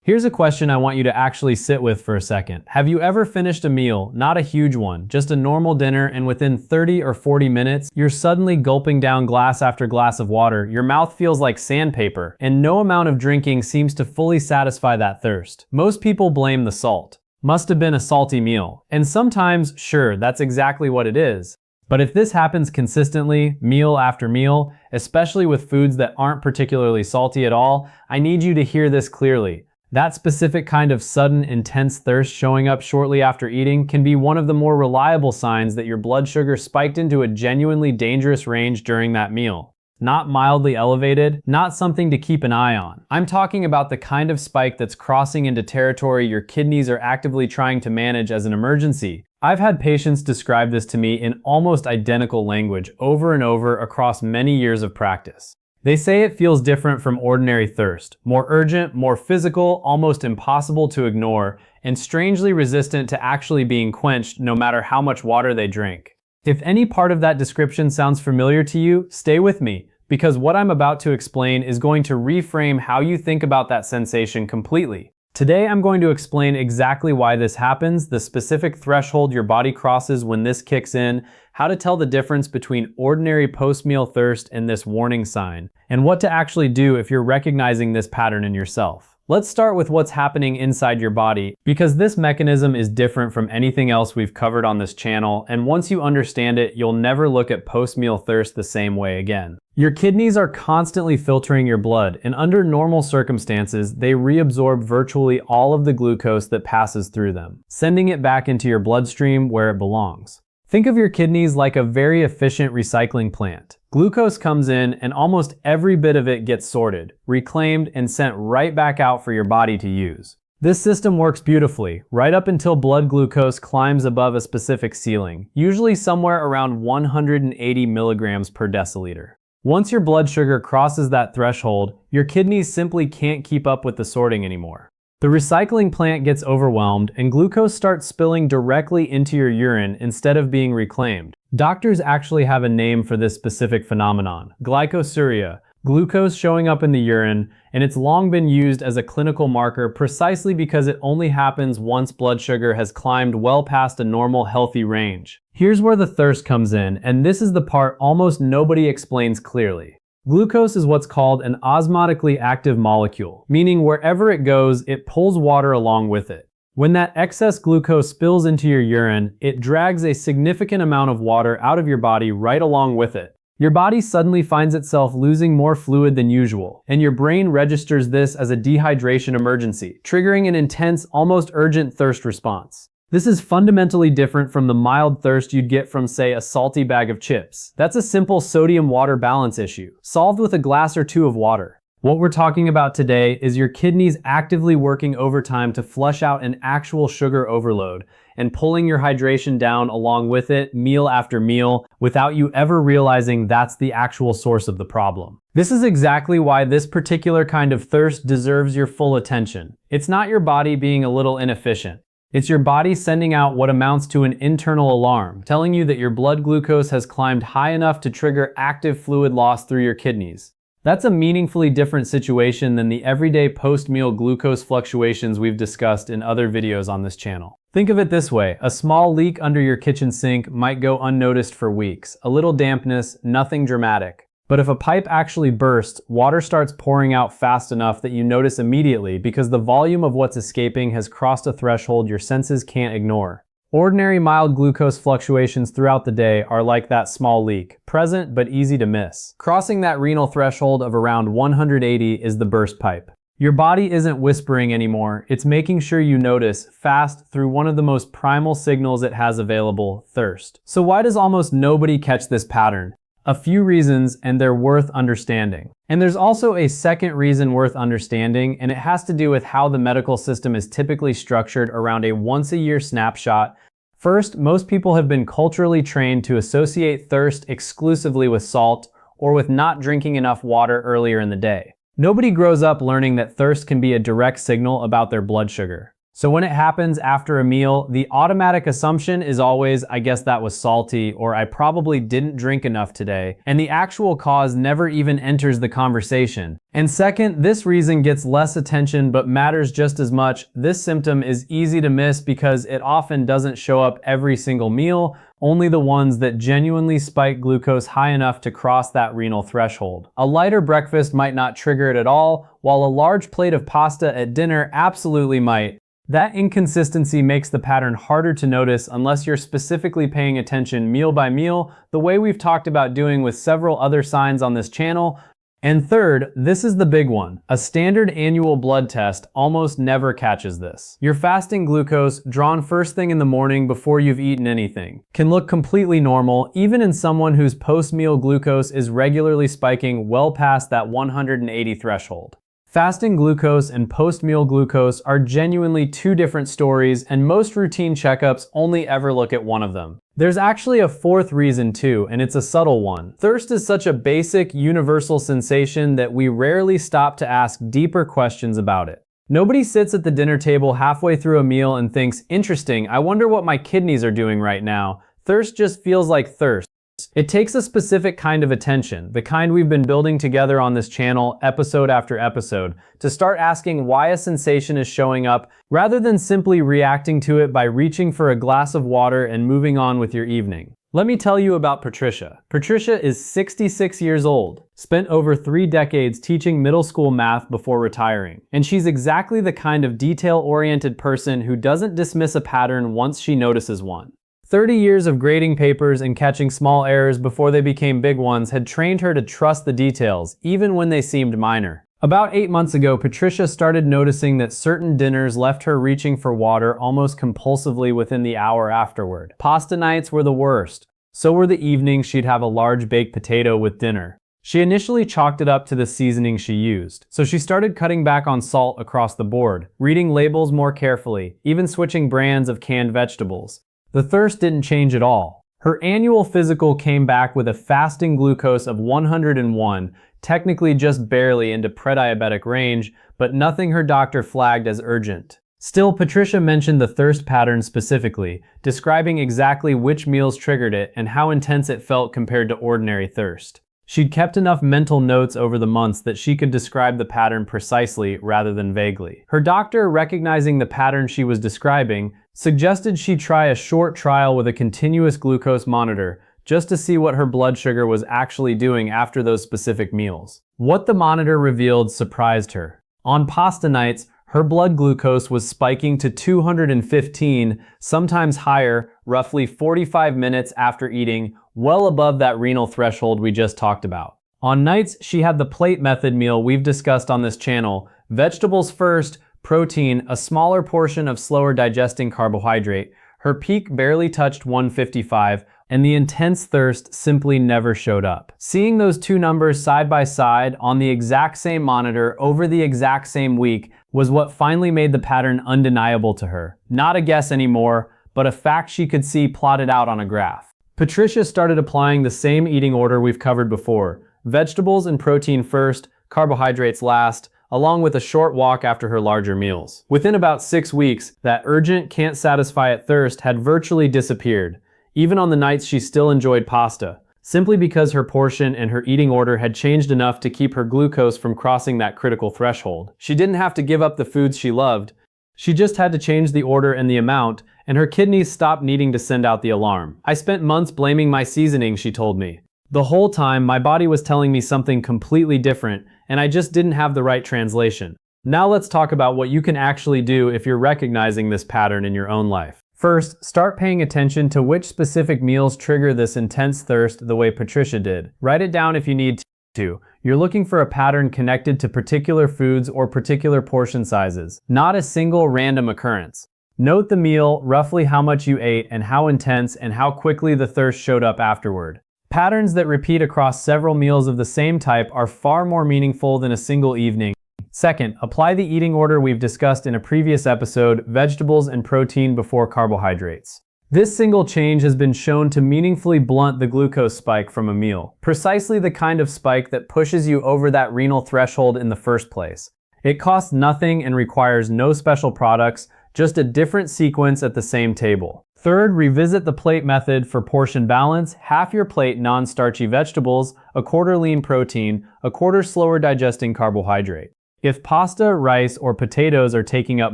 Here's a question I want you to actually sit with for a second. Have you ever finished a meal, not a huge one, just a normal dinner, and within 30 or 40 minutes, you're suddenly gulping down glass after glass of water, your mouth feels like sandpaper, and no amount of drinking seems to fully satisfy that thirst? Most people blame the salt. Must have been a salty meal. And sometimes, sure, that's exactly what it is. But if this happens consistently, meal after meal, especially with foods that aren't particularly salty at all, I need you to hear this clearly. That specific kind of sudden, intense thirst showing up shortly after eating can be one of the more reliable signs that your blood sugar spiked into a genuinely dangerous range during that meal. Not mildly elevated, not something to keep an eye on. I'm talking about the kind of spike that's crossing into territory your kidneys are actively trying to manage as an emergency. I've had patients describe this to me in almost identical language over and over across many years of practice. They say it feels different from ordinary thirst, more urgent, more physical, almost impossible to ignore, and strangely resistant to actually being quenched no matter how much water they drink. If any part of that description sounds familiar to you, stay with me, because what I'm about to explain is going to reframe how you think about that sensation completely. Today I'm going to explain exactly why this happens, the specific threshold your body crosses when this kicks in, how to tell the difference between ordinary post-meal thirst and this warning sign, and what to actually do if you're recognizing this pattern in yourself. Let's start with what's happening inside your body, because this mechanism is different from anything else we've covered on this channel, and once you understand it, you'll never look at post-meal thirst the same way again. Your kidneys are constantly filtering your blood, and under normal circumstances, they reabsorb virtually all of the glucose that passes through them, sending it back into your bloodstream where it belongs. Think of your kidneys like a very efficient recycling plant. Glucose comes in and almost every bit of it gets sorted, reclaimed, and sent right back out for your body to use. This system works beautifully, right up until blood glucose climbs above a specific ceiling, usually somewhere around 180 milligrams per deciliter. Once your blood sugar crosses that threshold, your kidneys simply can't keep up with the sorting anymore. The recycling plant gets overwhelmed and glucose starts spilling directly into your urine instead of being reclaimed. Doctors actually have a name for this specific phenomenon, glycosuria, glucose showing up in the urine, and it's long been used as a clinical marker precisely because it only happens once blood sugar has climbed well past a normal healthy range. Here's where the thirst comes in, and this is the part almost nobody explains clearly. Glucose is what's called an osmotically active molecule, meaning wherever it goes, it pulls water along with it. When that excess glucose spills into your urine, it drags a significant amount of water out of your body right along with it. Your body suddenly finds itself losing more fluid than usual, and your brain registers this as a dehydration emergency, triggering an intense, almost urgent thirst response. This is fundamentally different from the mild thirst you'd get from, say, a salty bag of chips. That's a simple sodium-water balance issue, solved with a glass or two of water. What we're talking about today is your kidneys actively working overtime to flush out an actual sugar overload and pulling your hydration down along with it meal after meal without you ever realizing that's the actual source of the problem. This is exactly why this particular kind of thirst deserves your full attention. It's not your body being a little inefficient. It's your body sending out what amounts to an internal alarm, telling you that your blood glucose has climbed high enough to trigger active fluid loss through your kidneys. That's a meaningfully different situation than the everyday post-meal glucose fluctuations we've discussed in other videos on this channel. Think of it this way, a small leak under your kitchen sink might go unnoticed for weeks, a little dampness, nothing dramatic. But if a pipe actually bursts, water starts pouring out fast enough that you notice immediately because the volume of what's escaping has crossed a threshold your senses can't ignore. Ordinary mild glucose fluctuations throughout the day are like that small leak, present but easy to miss. Crossing that renal threshold of around 180 is the burst pipe. Your body isn't whispering anymore, it's making sure you notice fast through one of the most primal signals it has available, thirst. So why does almost nobody catch this pattern? A few reasons, and they're worth understanding. And there's also a second reason worth understanding, and it has to do with how the medical system is typically structured around a once-a-year snapshot. First, most people have been culturally trained to associate thirst exclusively with salt or with not drinking enough water earlier in the day. Nobody grows up learning that thirst can be a direct signal about their blood sugar. So when it happens after a meal, the automatic assumption is always, I guess that was salty, or I probably didn't drink enough today, and the actual cause never even enters the conversation. And second, this reason gets less attention but matters just as much. This symptom is easy to miss because it often doesn't show up every single meal, only the ones that genuinely spike glucose high enough to cross that renal threshold. A lighter breakfast might not trigger it at all, while a large plate of pasta at dinner absolutely might. That inconsistency makes the pattern harder to notice unless you're specifically paying attention meal by meal, the way we've talked about doing with several other signs on this channel. And third, this is the big one. A standard annual blood test almost never catches this. Your fasting glucose, drawn first thing in the morning before you've eaten anything, can look completely normal, even in someone whose post-meal glucose is regularly spiking well past that 180 threshold. Fasting glucose and post-meal glucose are genuinely two different stories, and most routine checkups only ever look at one of them. There's actually a fourth reason too, and it's a subtle one. Thirst is such a basic, universal sensation that we rarely stop to ask deeper questions about it. Nobody sits at the dinner table halfway through a meal and thinks, interesting, I wonder what my kidneys are doing right now. Thirst just feels like thirst. It takes a specific kind of attention, the kind we've been building together on this channel episode after episode, to start asking why a sensation is showing up rather than simply reacting to it by reaching for a glass of water and moving on with your evening. Let me tell you about Patricia. Patricia is 66 years old, spent over 3 decades teaching middle school math before retiring, and she's exactly the kind of detail-oriented person who doesn't dismiss a pattern once she notices one. 30 years of grading papers and catching small errors before they became big ones had trained her to trust the details, even when they seemed minor. About 8 months ago, Patricia started noticing that certain dinners left her reaching for water almost compulsively within the hour afterward. Pasta nights were the worst. So were the evenings she'd have a large baked potato with dinner. She initially chalked it up to the seasoning she used, so she started cutting back on salt across the board, reading labels more carefully, even switching brands of canned vegetables. The thirst didn't change at all. Her annual physical came back with a fasting glucose of 101, technically just barely into prediabetic range, but nothing her doctor flagged as urgent. Still, Patricia mentioned the thirst pattern specifically, describing exactly which meals triggered it and how intense it felt compared to ordinary thirst. She'd kept enough mental notes over the months that she could describe the pattern precisely rather than vaguely. Her doctor, recognizing the pattern she was describing, suggested she try a short trial with a continuous glucose monitor just to see what her blood sugar was actually doing after those specific meals. What the monitor revealed surprised her. On pasta nights, her blood glucose was spiking to 215, sometimes higher, roughly 45 minutes after eating, well above that renal threshold we just talked about. On nights she had the plate method meal we've discussed on this channel, vegetables first, protein, a smaller portion of slower digesting carbohydrate. Her peak barely touched 155, and the intense thirst simply never showed up. Seeing those two numbers side by side on the exact same monitor over the exact same week was what finally made the pattern undeniable to her. Not a guess anymore, but a fact she could see plotted out on a graph. Patricia started applying the same eating order we've covered before: vegetables and protein first, carbohydrates last, along with a short walk after her larger meals. Within about 6 weeks, that urgent, can't satisfy it thirst had virtually disappeared, even on the nights she still enjoyed pasta, simply because her portion and her eating order had changed enough to keep her glucose from crossing that critical threshold. She didn't have to give up the foods she loved. She just had to change the order and the amount, and her kidneys stopped needing to send out the alarm. I spent months blaming my seasoning, she told me. The whole time, my body was telling me something completely different, and I just didn't have the right translation. Now let's talk about what you can actually do if you're recognizing this pattern in your own life. First, start paying attention to which specific meals trigger this intense thirst the way Patricia did. Write it down if you need to. You're looking for a pattern connected to particular foods or particular portion sizes, not a single random occurrence. Note the meal, roughly how much you ate and how intense and how quickly the thirst showed up afterward. Patterns that repeat across several meals of the same type are far more meaningful than a single evening. Second, apply the eating order we've discussed in a previous episode: vegetables and protein before carbohydrates. This single change has been shown to meaningfully blunt the glucose spike from a meal, precisely the kind of spike that pushes you over that renal threshold in the first place. It costs nothing and requires no special products, just a different sequence at the same table. Third, revisit the plate method for portion balance. Half your plate non-starchy vegetables, a quarter lean protein, a quarter slower digesting carbohydrate. If pasta, rice, or potatoes are taking up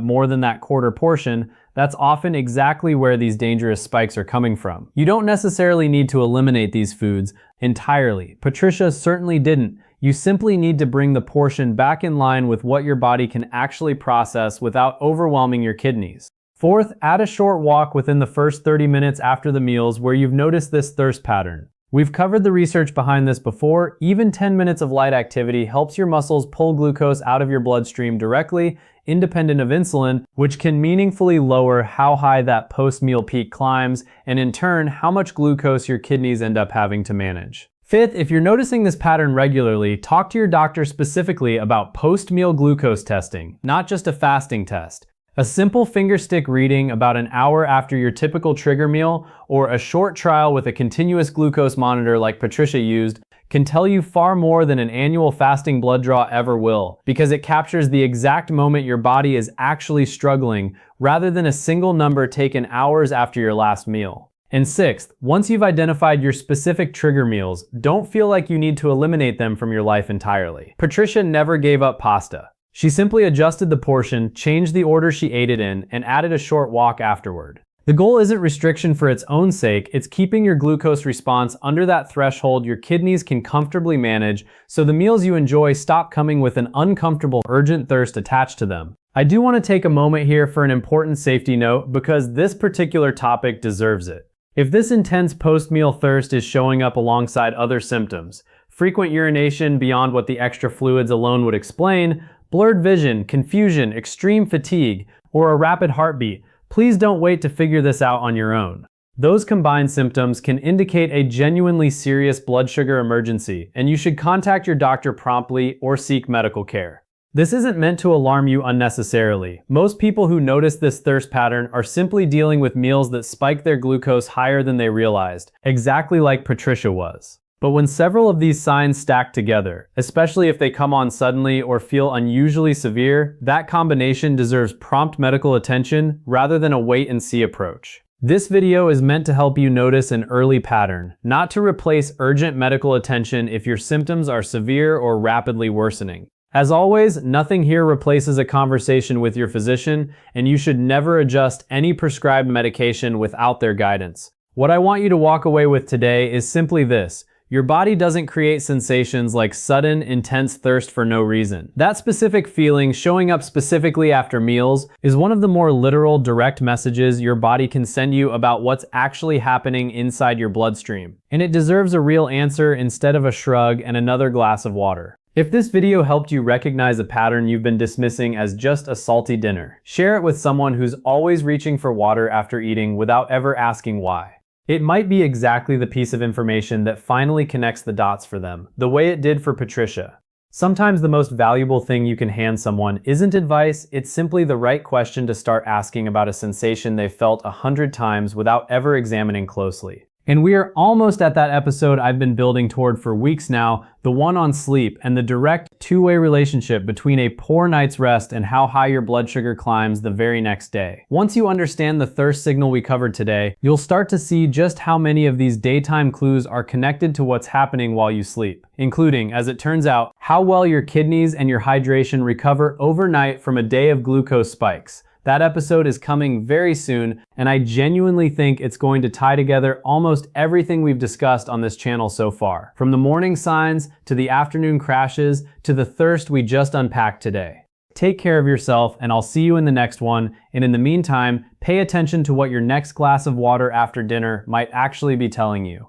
more than that quarter portion, that's often exactly where these dangerous spikes are coming from. You don't necessarily need to eliminate these foods entirely. Patricia certainly didn't. You simply need to bring the portion back in line with what your body can actually process without overwhelming your kidneys. Fourth, add a short walk within the first 30 minutes after the meals where you've noticed this thirst pattern. We've covered the research behind this before. Even 10 minutes of light activity helps your muscles pull glucose out of your bloodstream directly, independent of insulin, which can meaningfully lower how high that post-meal peak climbs, and in turn, how much glucose your kidneys end up having to manage. Fifth, if you're noticing this pattern regularly, talk to your doctor specifically about post-meal glucose testing, not just a fasting test. A simple fingerstick reading about an hour after your typical trigger meal, or a short trial with a continuous glucose monitor like Patricia used, can tell you far more than an annual fasting blood draw ever will, because it captures the exact moment your body is actually struggling, rather than a single number taken hours after your last meal. And sixth, once you've identified your specific trigger meals, don't feel like you need to eliminate them from your life entirely. Patricia never gave up pasta. She simply adjusted the portion, changed the order she ate it in, and added a short walk afterward. The goal isn't restriction for its own sake, it's keeping your glucose response under that threshold your kidneys can comfortably manage, so the meals you enjoy stop coming with an uncomfortable, urgent thirst attached to them. I do want to take a moment here for an important safety note because this particular topic deserves it. If this intense post-meal thirst is showing up alongside other symptoms, frequent urination beyond what the extra fluids alone would explain, blurred vision, confusion, extreme fatigue, or a rapid heartbeat, please don't wait to figure this out on your own. Those combined symptoms can indicate a genuinely serious blood sugar emergency, and you should contact your doctor promptly or seek medical care. This isn't meant to alarm you unnecessarily. Most people who notice this thirst pattern are simply dealing with meals that spike their glucose higher than they realized, exactly like Patricia was. But when several of these signs stack together, especially if they come on suddenly or feel unusually severe, that combination deserves prompt medical attention rather than a wait-and-see approach. This video is meant to help you notice an early pattern, not to replace urgent medical attention if your symptoms are severe or rapidly worsening. As always, nothing here replaces a conversation with your physician, and you should never adjust any prescribed medication without their guidance. What I want you to walk away with today is simply this. Your body doesn't create sensations like sudden, intense thirst for no reason. That specific feeling showing up specifically after meals is one of the more literal, direct messages your body can send you about what's actually happening inside your bloodstream. And it deserves a real answer instead of a shrug and another glass of water. If this video helped you recognize a pattern you've been dismissing as just a salty dinner, share it with someone who's always reaching for water after eating without ever asking why. It might be exactly the piece of information that finally connects the dots for them, the way it did for Patricia. Sometimes the most valuable thing you can hand someone isn't advice, it's simply the right question to start asking about a sensation they've felt 100 times without ever examining closely. And we are almost at that episode I've been building toward for weeks now, the one on sleep and the direct two-way relationship between a poor night's rest and how high your blood sugar climbs the very next day. Once you understand the thirst signal we covered today, you'll start to see just how many of these daytime clues are connected to what's happening while you sleep, including, as it turns out, how well your kidneys and your hydration recover overnight from a day of glucose spikes. That episode is coming very soon, and I genuinely think it's going to tie together almost everything we've discussed on this channel so far, from the morning signs to the afternoon crashes to the thirst we just unpacked today. Take care of yourself, and I'll see you in the next one, and in the meantime, pay attention to what your next glass of water after dinner might actually be telling you.